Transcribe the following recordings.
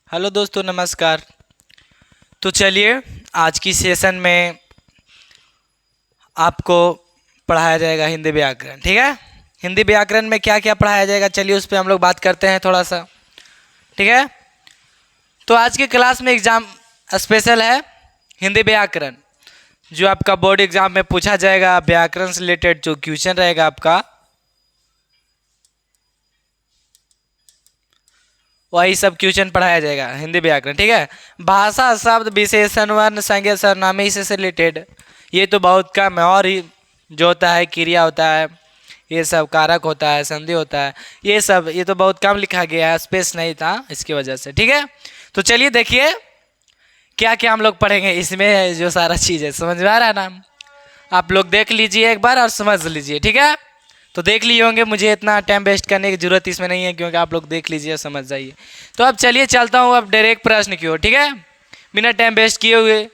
Hello दोस्तों, नमस्कार। तो चलिए, आज की सेशन में आपको पढ़ाया जाएगा हिंदी व्याकरण। ठीक है, हिंदी व्याकरण में क्या क्या पढ़ाया जाएगा, चलिए उस पर हम लोग बात करते हैं थोड़ा सा। ठीक है, तो आज की क्लास में एग्ज़ाम स्पेशल है हिंदी व्याकरण, जो आपका बोर्ड एग्ज़ाम में पूछा जाएगा। व्याकरण से रिलेटेड जो क्वेश्चन रहेगा आपका, वही सब क्वेश्चन पढ़ाया जाएगा हिंदी व्याकरण। ठीक है, भाषा, शब्द, विशेषण, वर्ण, संज्ञा, सर्वनाम, इससे रिलेटेड ये तो बहुत कम है। और ही जो होता है क्रिया होता है, ये सब कारक होता है, संधि होता है, ये तो बहुत कम लिखा गया है, स्पेस नहीं था इसकी वजह से। ठीक है, तो चलिए देखिए क्या क्या हम लोग पढ़ेंगे इसमें। जो सारा चीज़ है समझ में आ रहा है ना, आप लोग देख लीजिए एक बार और समझ लीजिए। ठीक है, तो देख लिए होंगे, मुझे इतना टाइम वेस्ट करने की जरूरत इसमें नहीं है, क्योंकि आप लोग देख लीजिए, समझ जाइए। तो अब चलिए चलता हूँ अब डायरेक्ट प्रश्न की ओर। ठीक है, बिना टाइम वेस्ट किए हुए।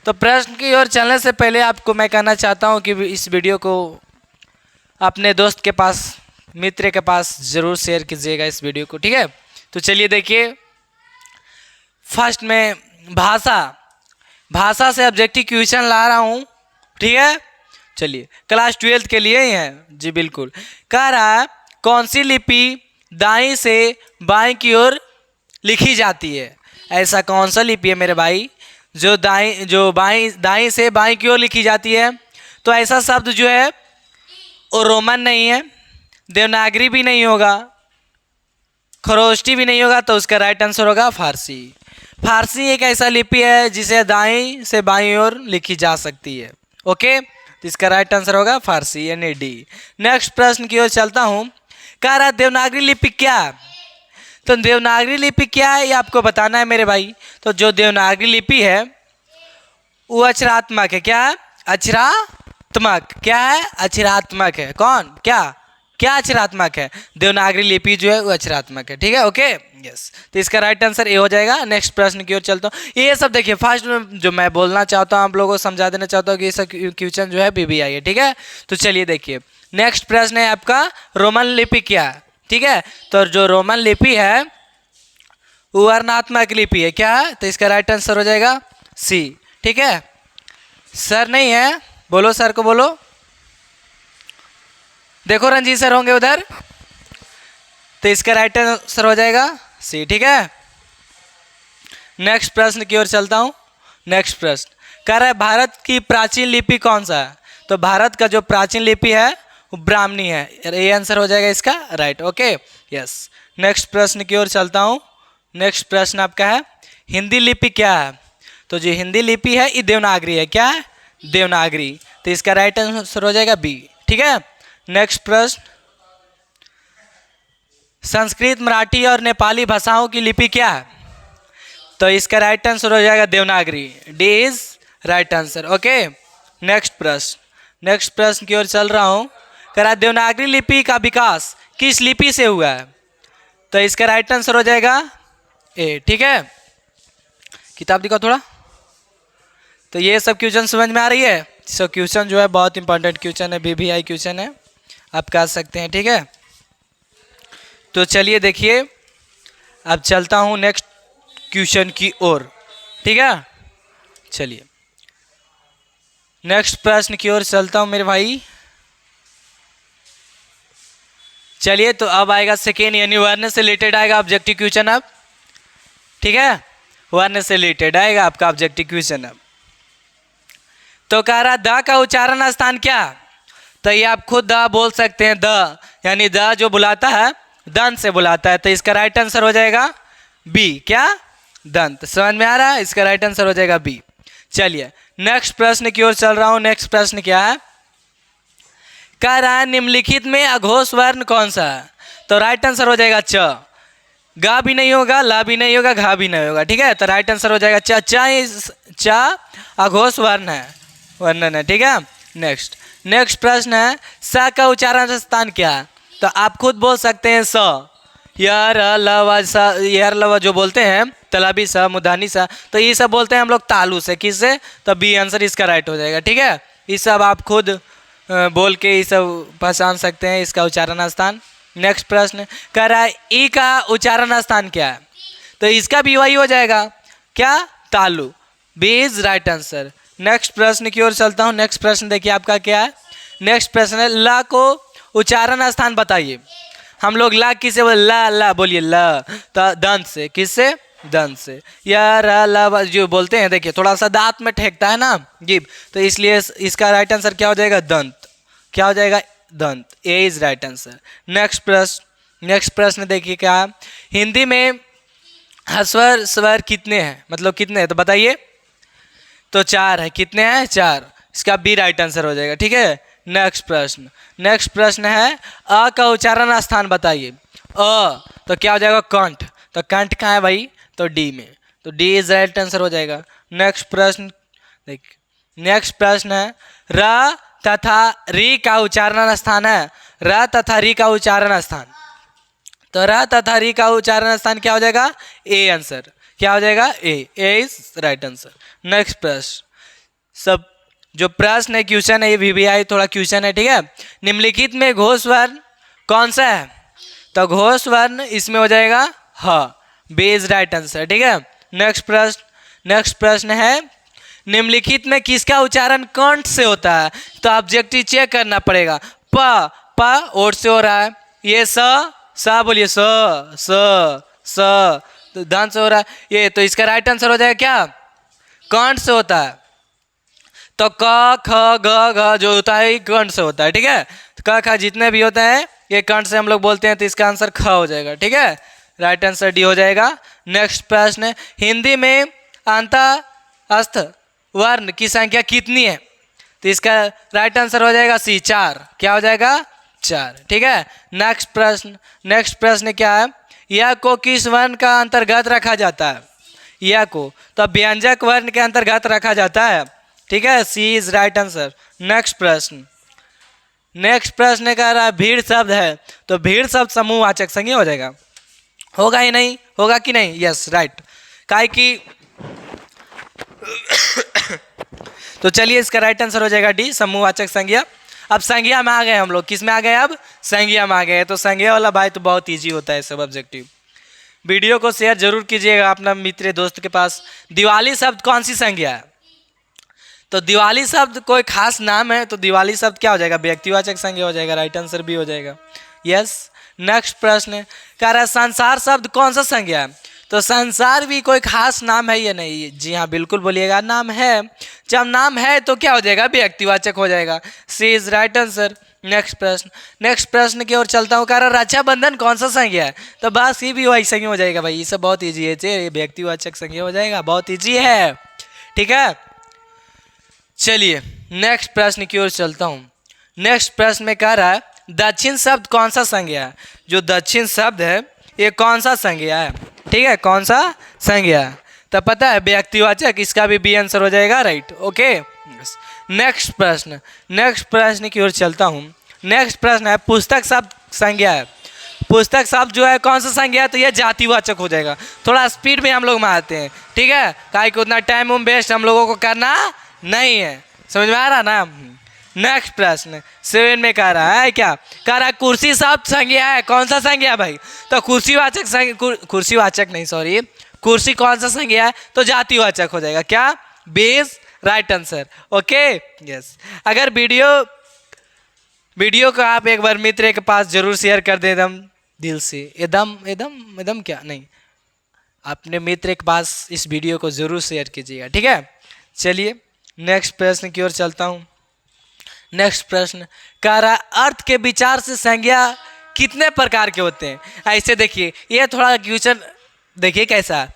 तो प्रश्न की ओर चलने से पहले आपको मैं कहना चाहता हूँ कि इस वीडियो को अपने दोस्त के पास, मित्र के पास ज़रूर शेयर कीजिएगा इस वीडियो को। ठीक है, तो चलिए देखिए, फर्स्ट में भाषा से ऑब्जेक्टिव क्वेश्चन ला रहा हूँ। ठीक है, चलिए क्लास 12 के लिए ही है जी, बिल्कुल। कह रहा है कौन सी लिपि दाईं से बाईं की ओर लिखी जाती है। ऐसा कौन सा लिपि है मेरे भाई जो दाईं से बाईं की ओर लिखी जाती है। तो ऐसा शब्द जो है वो रोमन नहीं है, देवनागरी भी नहीं होगा, खरोष्टी भी नहीं होगा, तो उसका राइट आंसर होगा फारसी। फारसी एक ऐसा लिपि है जिसे दाईं से बाईं ओर लिखी जा सकती है। ओके, तो इसका राइट आंसर होगा फारसी, यानी डी। नेक्स्ट प्रश्न की ओर चलता हूँ। कह रहा है देवनागरी लिपि क्या है। तो देवनागरी लिपि क्या है ये आपको बताना है मेरे भाई। तो जो देवनागरी लिपि है वो अक्षरात्मक है। क्या है? अक्षरात्मक। क्या है? अक्षरात्मक है। कौन? क्या क्या अक्षरात्मक है? देवनागरी लिपि जो है वो अक्षरात्मक है। ठीक है, ओके, यस। तो इसका राइट आंसर ए हो जाएगा। नेक्स्ट प्रश्न की ओर चलता हूँ। ये सब देखिए, फर्स्ट में जो मैं बोलना चाहता हूँ आप लोगों को समझा देना चाहता हूँ कि ये सब क्वेश्चन जो है बीबीआई है। ठीक है, तो चलिए देखिए, नेक्स्ट प्रश्न है आपका रोमन लिपि क्या है। ठीक है, तो जो रोमन लिपि है वो वर्णात्मक लिपि है। क्या है? तो इसका राइट आंसर हो जाएगा सी। ठीक है, सर नहीं है, बोलो सर को बोलो। देखो रंजीत सर होंगे उधर, तो इसका राइट आंसर हो जाएगा सी। ठीक है, नेक्स्ट प्रश्न की ओर चलता हूँ। नेक्स्ट प्रश्न कह रहा है भारत की प्राचीन लिपि कौन सा है। तो भारत का जो प्राचीन लिपि है वो ब्राह्मणी है। ये आंसर हो जाएगा इसका राइट। Okay, yes. नेक्स्ट प्रश्न की ओर चलता हूँ। नेक्स्ट प्रश्न आपका है हिंदी लिपि क्या है। तो जो हिंदी लिपि है ये देवनागरी है। क्या है? देवनागरी। तो इसका राइट आंसर हो जाएगा बी। ठीक है, नेक्स्ट प्रश्न संस्कृत, मराठी और नेपाली भाषाओं की लिपि क्या है। तो इसका राइट आंसर हो जाएगा Devanagari. D is right answer. Okay, next प्रश्न की ओर चल रहा हूँ। कह रहा देवनागरी लिपि का विकास किस लिपि से हुआ है। तो इसका राइट आंसर हो जाएगा ए। ठीक है, किताब दिखाओ थोड़ा। तो ये सब क्वेश्चन समझ में आ रही है। सब क्वेश्चन जो है बहुत इंपॉर्टेंट क्वेश्चन है, बीबीआई क्वेश्चन है, आप कह सकते हैं। ठीक है, तो चलिए देखिए, अब चलता हूँ नेक्स्ट क्वेश्चन की ओर। ठीक है, चलिए नेक्स्ट प्रश्न की ओर चलता हूँ मेरे भाई। चलिए, तो अब आएगा सेकेंड, यानी वर्ण से रिलेटेड आएगा ऑब्जेक्टिव क्वेश्चन अब। ठीक है, वर्ण से रिलेटेड आएगा आपका ऑब्जेक्टिव क्वेश्चन अब। तो कह रहा द का उच्चारण स्थान क्या। तो ये आप खुद द बोल सकते हैं। द यानी द जो बुलाता है दंत से बुलाता है। तो इसका राइट आंसर हो जाएगा बी। क्या? दंत। समझ में आ रहा है? इसका राइट आंसर हो जाएगा बी। चलिए नेक्स्ट प्रश्न की ओर चल रहा हूं। नेक्स्ट प्रश्न क्या है। कह रहा है निम्नलिखित में अघोष वर्ण कौन सा है। तो राइट आंसर हो जाएगा च। गा भी नहीं होगा, ला भी नहीं होगा, घा भी नहीं होगा। ठीक है, तो राइट आंसर हो जाएगा च अघोष वर्ण है, वर्णन है। ठीक है, नेक्स्ट प्रश्न है स का उच्चारण स्थान क्या है। तो आप खुद बोल सकते हैं स। यार लवा सा, यार लवा जो बोलते हैं, तलाबी सा, मुदानी सा, तो ये सब बोलते हैं हम लोग तालु से। किससे? तो बी आंसर इसका राइट हो जाएगा। ठीक है, ये सब आप खुद बोल के ये सब पहचान सकते हैं इसका उच्चारण स्थान। नेक्स्ट प्रश्न कह रहा है ई का उच्चारण स्थान क्या है। तो इसका भी वही हो जाएगा, क्या, तालु। B is right answer. Next प्रश्न की ओर चलता हूँ। नेक्स्ट प्रश्न देखिए आपका क्या है। नेक्स्ट प्रश्न है, ला को उच्चारण स्थान बताइए। हम लोग ला किसे बोले, ला ला बोलिए, ला तो दंत से, किससे, दंत से। या रा ला जो बोलते हैं, देखिए थोड़ा सा दांत में ठेकता है ना जीभ, तो इसलिए इसका राइट आंसर क्या हो जाएगा, दंत। क्या हो जाएगा, दंत। ए इज राइट आंसर। नेक्स्ट प्रश्न देखिए क्या है। हिंदी में ह्रस्व स्वर कितने हैं, मतलब कितने हैं तो बताइए। तो 4 है। कितने हैं, 4। इसका बी राइट आंसर हो जाएगा। ठीक है। नेक्स्ट प्रश्न है, अ का उच्चारण स्थान बताइए। अ तो क्या हो जाएगा, कंठ। तो कंठ कहाँ है भाई, तो डी में, तो डी इज राइट आंसर हो जाएगा। नेक्स्ट प्रश्न देखिए, नेक्स्ट प्रश्न है, र तथा री का उच्चारण स्थान है। र तथा री का उच्चारण स्थान, तो र तथा री का उच्चारण स्थान क्या हो जाएगा, ए आंसर। क्या हो जाएगा, ए इज राइट आंसर। नेक्स्ट प्रश्न, सब जो प्रश्न है, क्वेश्चन है, ये वीवीआई थोड़ा क्वेश्चन है। ठीक है। निम्नलिखित में घोष वर्ण कौन सा है, तो घोष वर्ण इसमें हो जाएगा ह। B is right answer. ठीक है। नेक्स्ट प्रश्न है, निम्नलिखित में किसका उच्चारण कंठ से होता है, तो ऑब्जेक्टिव चेक करना पड़ेगा। प ओठ से हो रहा है, ये स बोलिए, स तो दांत से हो रहा है ये, तो इसका राइट आंसर हो जाएगा क्या, कंठ से होता है। तो क ख ग घ जो होता है कंठ से होता है। ठीक है। तो क ख जितने भी होते हैं ये कंठ से हम लोग बोलते हैं, तो इसका आंसर ख हो जाएगा। ठीक है। राइट आंसर डी हो जाएगा। नेक्स्ट प्रश्न है, हिंदी में अंतःस्थ वर्ण की संख्या कितनी है, तो इसका राइट आंसर हो जाएगा सी, 4। क्या हो जाएगा, 4। ठीक है। नेक्स्ट प्रश्न क्या है, यह को किस वर्ण का अंतर्गत रखा जाता है, यह को तो व्यंजक वर्ण के अंतर्गत रखा जाता है। ठीक है। सी इज राइट आंसर। नेक्स्ट प्रश्न कह रहा है, भीड़ शब्द है, तो भीड़ शब्द समूहवाचक संज्ञा हो जाएगा, होगा ही नहीं, होगा कि नहीं, यस राइट। काहे कि तो चलिए इसका राइट आंसर हो जाएगा डी, समूहवाचक संज्ञा। अब संज्ञा में आ गए हम लोग, किस में आ गए, अब संज्ञा में आ गए। तो संज्ञा वाला भाई तो बहुत इजी होता है सब ऑब्जेक्टिव। वीडियो को शेयर जरूर कीजिएगा अपना मित्र दोस्त के पास। दिवाली शब्द कौन सी संज्ञा है, तो दिवाली शब्द कोई खास नाम है, तो दिवाली शब्द क्या हो जाएगा, व्यक्तिवाचक संज्ञा हो जाएगा। राइट आंसर भी हो जाएगा, यस। नेक्स्ट प्रश्न कह रहा है, संसार शब्द कौन सा संज्ञा है, तो संसार भी कोई खास नाम है या नहीं, जी हाँ बिल्कुल बोलिएगा, नाम है। जब नाम है तो क्या हो जाएगा, व्यक्तिवाचक हो जाएगा। सी इज राइट आंसर। नेक्स्ट प्रश्न की ओर चलता हूँ। कह रहा रक्षाबंधन कौन सा संज्ञा है, तो बस ये भी वही संज्ञा हो जाएगा भाई, ये सब बहुत ईजी है, व्यक्तिवाचक संज्ञा हो जाएगा, बहुत ईजी है। ठीक है। चलिए नेक्स्ट प्रश्न की ओर चलता हूँ। नेक्स्ट प्रश्न में कह रहा है, दक्षिण शब्द कौन सा संज्ञा है, जो दक्षिण शब्द है ये कौन सा संज्ञा है। ठीक है, कौन सा संज्ञा है, तो पता है व्यक्तिवाचक, इसका भी बी आंसर हो जाएगा। Right, okay. नेक्स्ट प्रश्न की ओर चलता हूँ। नेक्स्ट प्रश्न है, पुस्तक शब्द संज्ञा है, पुस्तक शब्द जो है कौन सा संज्ञा है, तो ये जातिवाचक हो जाएगा। थोड़ा स्पीड में हम लोग मारते हैं, ठीक है, काहे कि उतना टाइम वेस्ट हम लोगों को करना नहीं है, समझ में आ रहा ना। नेक्स्ट प्रश्न 7 में कह रहा है, क्या कह रहा है, कुर्सी शब्द संज्ञा है, कौन सा संज्ञा है भाई, तो कुर्सी कौन सा संज्ञा है, तो जातिवाचक हो जाएगा। क्या, base, right answer, okay, yes. अगर वीडियो को आप एक बार मित्र के पास जरूर शेयर कर दे, एकदम दिल से, एकदम क्या नहीं, अपने मित्र के पास इस वीडियो को जरूर शेयर कीजिएगा, ठीक है। चलिए नेक्स्ट प्रश्न की ओर चलता हूँ। नेक्स्ट प्रश्न कह रहा है, अर्थ के विचार से संज्ञा कितने प्रकार के होते हैं। ऐसे देखिए, ये थोड़ा क्वेश्चन देखिए कैसा,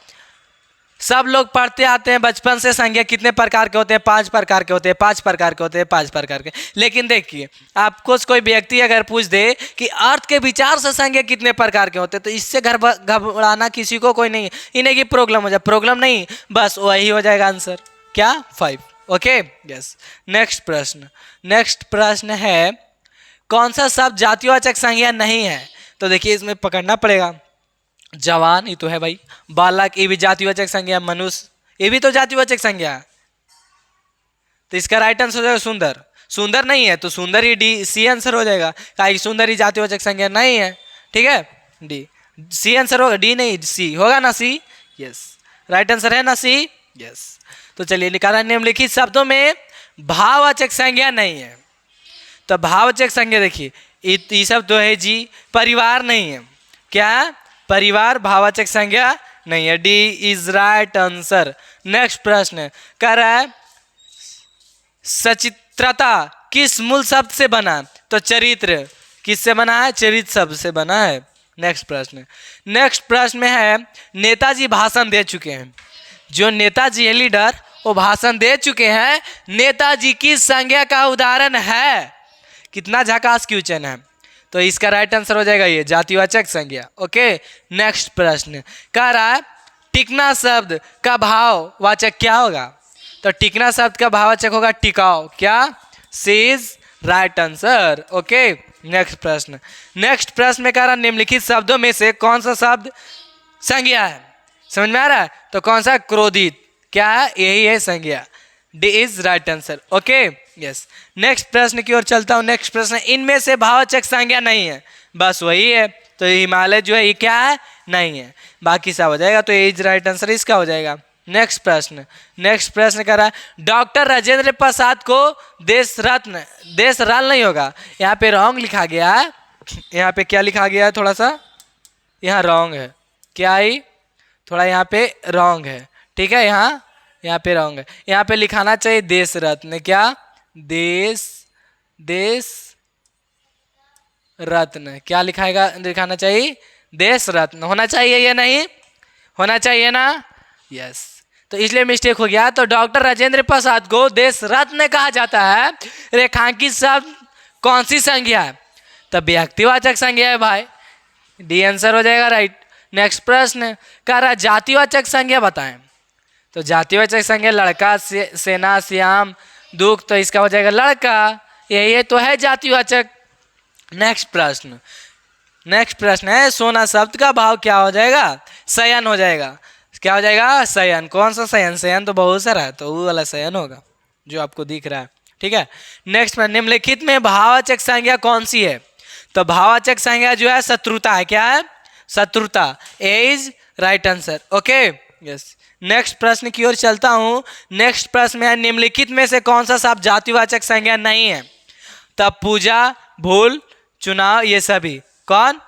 सब लोग पढ़ते आते हैं बचपन से, संज्ञा कितने प्रकार के होते हैं, 5 प्रकार के होते हैं, 5 प्रकार के होते हैं, 5 प्रकार के। लेकिन देखिए, आपको कोई व्यक्ति अगर पूछ दे कि अर्थ के विचार से संज्ञा कितने प्रकार के होते हैं, तो इससे घबराना किसी को कोई नहीं है, इन्हें की प्रॉब्लम हो जाए, प्रॉब्लम नहीं, बस वही हो जाएगा आंसर, क्या, 5, ओके, यस। नेक्स्ट प्रश्न है, कौन सा शब्द जातिवाचक संज्ञा नहीं है, तो देखिए इसमें पकड़ना पड़ेगा। जवान, ये तो है भाई, बालक, ये भी जातिवाचक संज्ञा, मनुष्य, ये भी तो जातिवाचक संज्ञा है, तो इसका राइट आंसर हो जाएगा सुंदर। सुंदर नहीं है तो सुंदर ही डी, सी आंसर हो जाएगा, सुंदर ही जातिवाचक संज्ञा नहीं है, ठीक है, डी। सी आंसर होगा, डी नहीं सी होगा ना, सी। यस, राइट आंसर है ना सी। यस, तो चलिए निकाला, निम्नलिखित शब्दों में भाववाचक संज्ञा नहीं है। तो भाववाचक संज्ञा देखिए, ये सब तो है जी, परिवार नहीं है। क्या है? परिवार भाववाचक संज्ञा नहीं है। D is right answer. Next प्रश्न कह रहा है सचित्रता किस मूल शब्द से बना? तो चरित्र किससे बना है? चरित्र शब्द से बना है। नेक्स्ट प्रश्न, नेक्स्ट प्रश्न में है नेताजी भाषण दे चुके हैं। जो नेताजी है लीडर, वो भाषण दे चुके हैं। नेताजी की संज्ञा का उदाहरण है। कितना झकास क्वेश्चन है। तो इसका राइट आंसर हो जाएगा ये जातिवाचक संज्ञा। ओके, नेक्स्ट प्रश्न कह रहा है टिकना शब्द का भाववाचक क्या होगा? तो टिकना शब्द का भाववाचक होगा टिकाऊ। क्या? C is right answer. Okay, next प्रश्न, नेक्स्ट प्रश्न में कह रहा निम्नलिखित शब्दों में से कौन सा शब्द संज्ञा है? समझ में आ रहा है? तो कौन सा? क्रोधित। क्या है? यही है संज्ञा। D is right answer. Okay, yes, next प्रश्न की ओर चलता हूं। नेक्स्ट प्रश्न, इनमें से भाववाचक संज्ञा नहीं है, बस वही है। तो हिमालय जो है ये क्या है? नहीं है, बाकी सब हो जाएगा। तो ये इज राइट आंसर इसका हो जाएगा। नेक्स्ट प्रश्न, नेक्स्ट प्रश्न कह रहा है डॉक्टर राजेंद्र प्रसाद को देश रत्न, देश रत्न नहीं होगा, यहाँ पे रॉन्ग लिखा गया है। यहाँ पे क्या लिखा गया है? थोड़ा सा यहाँ रॉन्ग है। क्या ही? थोड़ा यहाँ पे रॉन्ग है। ठीक है, यहाँ पे रॉन्ग है। यहाँ पे लिखाना चाहिए देश रत्न। क्या? देश रत्न। क्या लिखाएगा? लिखाना चाहिए देश रत्न। होना चाहिए या नहीं? होना चाहिए ना? यस, तो इसलिए मिस्टेक हो गया। तो डॉक्टर राजेंद्र प्रसाद को देश रत्न कहा जाता है। रेखांकित शब्द कौन सी संज्ञा है? तो व्यक्तिवाचक संज्ञा है भाई। डी आंसर हो जाएगा राइट। नेक्स्ट प्रश्न कह रहा जातिवाचक संज्ञा बताएं। तो जातिवाचक संज्ञा लड़का, सेना, श्याम, दुख। तो इसका हो जाएगा लड़का। यही तो है जातिवाचक। नेक्स्ट प्रश्न, नेक्स्ट प्रश्न है सोना शब्द का भाव क्या हो जाएगा? शयन हो जाएगा। क्या हो जाएगा? शयन। कौन सा शयन? शयन तो बहुत सारा है, तो वो वाला शयन होगा जो आपको दिख रहा है। ठीक है, नेक्स्ट में निम्नलिखित में भाववाचक संज्ञा कौन सी है? तो भाववाचक संज्ञा जो है शत्रुता है। क्या है? शत्रुता। A is right answer. Okay, yes, next प्रश्न की ओर चलता हूं। नेक्स्ट प्रश्न में है निम्नलिखित में से कौन सा शब्द जातिवाचक संज्ञा नहीं है? तब पूजा, भूल, चुनाव, ये सभी। कौन?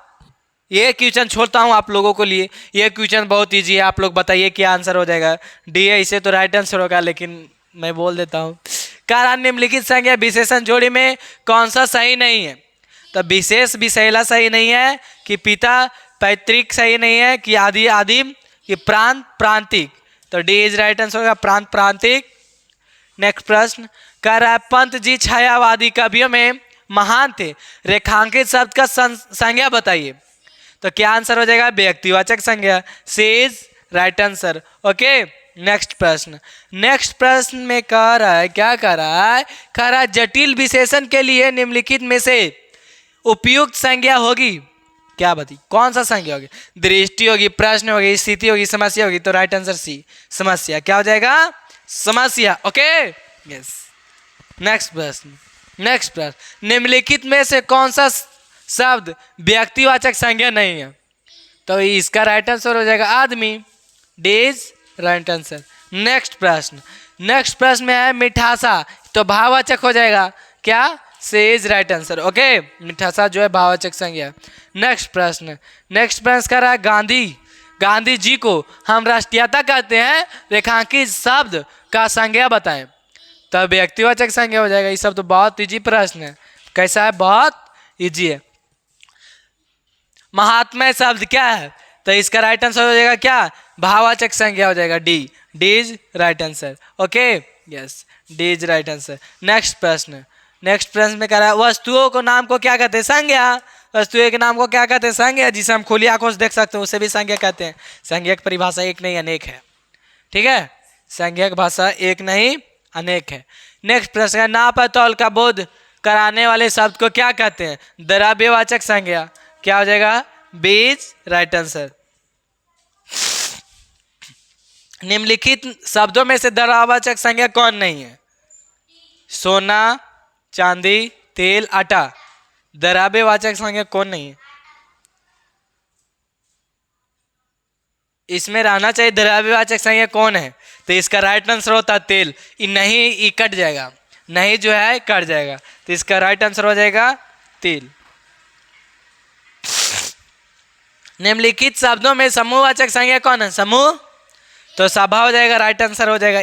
ये क्वेश्चन छोड़ता हूं आप लोगों को लिए। ये क्वेश्चन बहुत इजी है, आप लोग बताइए क्या आंसर हो जाएगा। डी है, इसे तो राइट आंसर होगा, लेकिन मैं बोल देता हूं। कारण निम्नलिखित संज्ञा विशेषण जोड़ी में कौन सा सही नहीं है? तो विशेष विषैला सही नहीं है, कि पिता पैतृक सही नहीं है, कि आदि आदिम, कि प्रांत प्रांतिक। तो डी इज राइट आंसर होगा प्रांत प्रांतिक। नेक्स्ट प्रश्न कह रहा है पंत जी छायावादी कवियों में महान थे। रेखांकित शब्द का संज्ञा बताइए। तो क्या आंसर हो जाएगा? व्यक्तिवाचक संज्ञा। C is right answer. Okay, next प्रश्न, नेक्स्ट प्रश्न में कह रहा है, क्या कह रहा है? कह रहा है जटिल विशेषण के लिए निम्नलिखित में से उपयुक्त संज्ञा होगी। क्या बताइए कौन सा संज्ञा होगी? दृष्टि होगी, प्रश्न होगी, स्थिति होगी, समस्या होगी। तो राइट आंसर सी, समस्या। क्या हो जाएगा? समस्या। ओके, यस, नेक्स्ट प्रश्न, नेक्स्ट प्रश्न निम्नलिखित में से कौन सा शब्द व्यक्तिवाचक संज्ञा नहीं है? तो इसका राइट आंसर हो जाएगा आदमी। D is right answer. Next प्रश्न, नेक्स्ट प्रश्न में है मिठासा। तो भाववाचक हो जाएगा। क्या? सी इज राइट आंसर। ओके, मिठासा जो है भाववाचक संज्ञा। नेक्स्ट प्रश्न, नेक्स्ट प्रश्न कर रहा है गांधी, गांधी जी को हम राष्ट्रीयता कहते हैं। रेखांकित शब्द का संज्ञा बताएं। तो व्यक्तिवाचक संज्ञा हो जाएगा। ये सब तो बहुत इजी प्रश्न है। कैसा है? बहुत इजी है। महात्मा शब्द क्या है? तो इसका राइट आंसर हो जाएगा क्या? भाववाचक संज्ञा हो जाएगा। D, D is right answer. Okay, yes, D is right answer. Next प्रश्न, नेक्स्ट प्रश्न में कह रहा है वस्तुओं को नाम को क्या कहते हैं? संज्ञा। वस्तुओं के नाम को क्या कहते हैं? संज्ञा। जिसे हम खुली आंखों से देख सकते हैं उसे भी संज्ञा कहते हैं। संज्ञा की परिभाषा एक नहीं अनेक है। ठीक है, संज्ञा की भाषा एक नहीं अनेक है। नेक्स्ट प्रश्न है नाप तौल का बोध कराने वाले शब्द को क्या कहते हैं? द्रव्यवाचक संज्ञा। क्या हो जाएगा? B is right answer. निम्नलिखित शब्दों में से द्रव्यवाचक संज्ञा कौन नहीं है? सोना, चांदी, तेल, आटा। द्रव्यवाचक संज्ञा कौन नहीं है? इसमें रहना चाहिए द्रव्यवाचक संज्ञा कौन है, तो इसका राइट आंसर होता है तेल। नहीं ये कट जाएगा, नहीं जो है कट जाएगा, तो इसका राइट आंसर हो जाएगा तेल। निम्नलिखित शब्दों में समूहवाचक संज्ञा कौन है, समूह, तो सभा हो जाएगा, राइट आंसर हो जाएगा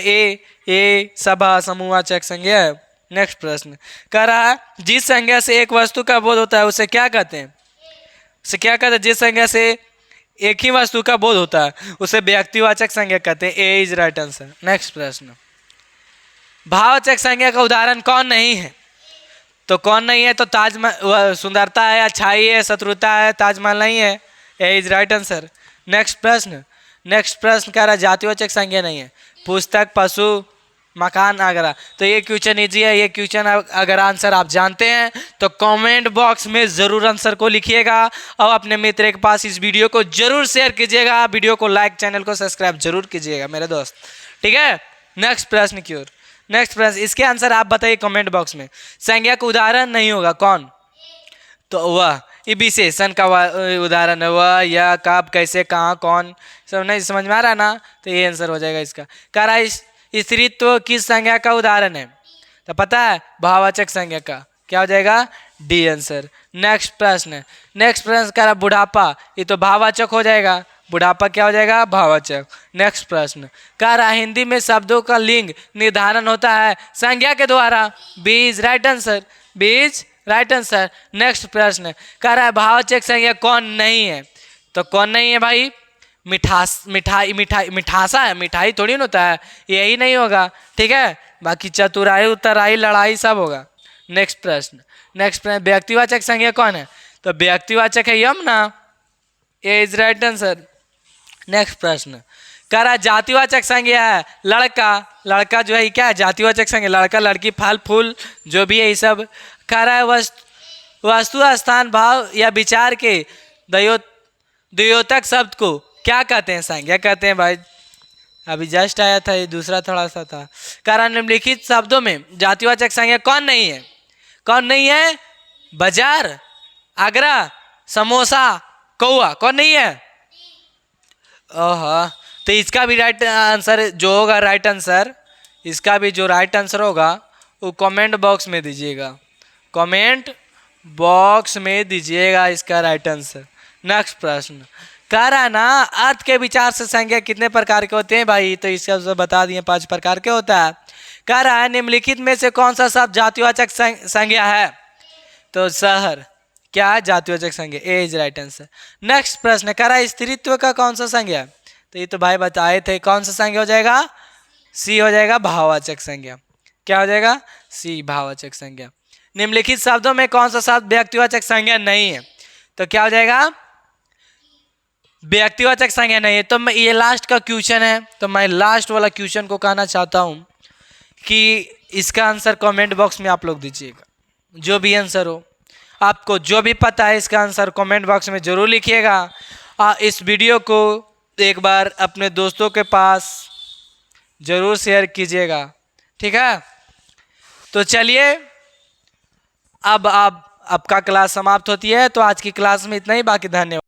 ए सभा समूहवाचक संज्ञा है। नेक्स्ट प्रश्न कह रहा है जिस संज्ञा से एक वस्तु का बोध होता है उसे क्या कहते हैं, उसे क्या कहते हैं, जिस संज्ञा से एक ही वस्तु का बोध होता है उसे व्यक्तिवाचक संज्ञा कहते हैं। ए इज राइट आंसर। नेक्स्ट प्रश्न भाववाचक संज्ञा का उदाहरण कौन नहीं है, तो कौन नहीं है, तो ताजमहल, सुंदरता है, अच्छाई है, शत्रुता है, ताजमहल नहीं है। ए इज राइट आंसर। नेक्स्ट प्रश्न कह रहा है जातिवाचक संज्ञा नहीं है, पुस्तक, पशु, मकान, आगरा। तो ये क्वेश्चन इजी है, ये क्वेश्चन अगर आंसर आप जानते हैं तो कमेंट बॉक्स में ज़रूर आंसर को लिखिएगा और अपने मित्र के पास इस वीडियो को जरूर शेयर कीजिएगा, वीडियो को लाइक, चैनल को सब्सक्राइब जरूर कीजिएगा मेरे दोस्त, ठीक है। नेक्स्ट प्रश्न की ओर। नेक्स्ट प्रश्न इसके आंसर आप बताइए कमेंट बॉक्स में। संज्ञा का उदाहरण नहीं होगा कौन, तो वह, ये विशेषण का उदाहरण है, वह, यह, कब, कैसे, कहाँ, कौन, सब नहीं समझ में आ रहा ना, तो ये आंसर हो जाएगा इसका। कह रहा है स्त्रीत्व किस संज्ञा का उदाहरण है, तो पता है भाववाचक संज्ञा का, क्या हो जाएगा डी आंसर। नेक्स्ट प्रश्न कह रहा बुढ़ापा, ये तो भाववाचक हो जाएगा, बुढ़ापा क्या हो जाएगा भाववाचक। नेक्स्ट प्रश्न कह रहा हिंदी में शब्दों का लिंग निर्धारण होता है संज्ञा के द्वारा। B is right answer, B is right answer. Next प्रश्न कह रहा है भाववाचक संज्ञा कौन नहीं है, तो कौन नहीं है भाई, मिठासा है, मिठाई थोड़ी ना होता है, यही नहीं होगा, ठीक है। बाकी चतुराई, उत्तराई, लड़ाई सब होगा। नेक्स्ट प्रश्न व्यक्तिवाचक संज्ञा कौन है, तो व्यक्तिवाचक है यमुना। ए इज राइट आंसर। नेक्स्ट प्रश्न कह रहा जातिवाचक संज्ञा है लड़का जो है क्या है जातिवाचक संज्ञा, लड़का, लड़की, फल, फूल जो भी है ये सब। कह रहा है वस्तु, स्थान, भाव या विचार के द्योतक शब्द को क्या कहते हैं, संज्ञा कहते हैं भाई। अभी जस्ट आया था, ये दूसरा थोड़ा सा था। कह रहा निम्नलिखित शब्दों में जातिवाचक संज्ञा कौन नहीं है, बाजार, आगरा, समोसा, कौआ, कौन नहीं है। ओह, तो इसका भी राइट आंसर जो होगा, राइट आंसर इसका भी जो राइट आंसर होगा वो कमेंट बॉक्स में दीजिएगा, कमेंट बॉक्स में दीजिएगा इसका राइट आंसर। नेक्स्ट प्रश्न कह रहा है ना अर्थ के विचार से संज्ञा कितने प्रकार के होते हैं भाई, तो इसका बता दिए 5 प्रकार के होता है। कह रहा है निम्नलिखित में से कौन सा शब्द जातिवाचक संज्ञा है, तो शहर क्या है जातिवाचक संज्ञा। ए इज राइट आंसर। नेक्स्ट प्रश्न कह रहा है स्त्रीत्व का कौन सा संज्ञा है, तो ये तो भाई बताए थे, कौन सा संज्ञा हो जाएगा, सी हो जाएगा भाववाचक संज्ञा। क्या हो जाएगा, सी भाववाचक संज्ञा। निम्नलिखित शब्दों में कौन सा शब्द व्यक्तिवाचक संज्ञा नहीं है, तो क्या हो जाएगा व्यक्तिवाचक संज्ञा नहीं है। तो मैं ये लास्ट का क्वेश्चन है, तो मैं लास्ट वाला क्वेश्चन को कहना चाहता हूँ कि इसका आंसर कमेंट बॉक्स में आप लोग दीजिएगा, जो भी आंसर हो, आपको जो भी पता है इसका आंसर कमेंट बॉक्स में ज़रूर लिखिएगा। इस वीडियो को एक बार अपने दोस्तों के पास ज़रूर शेयर कीजिएगा, ठीक है। तो चलिए अब आपका क्लास समाप्त होती है, तो आज की क्लास में इतना ही, बाकी धन्यवाद।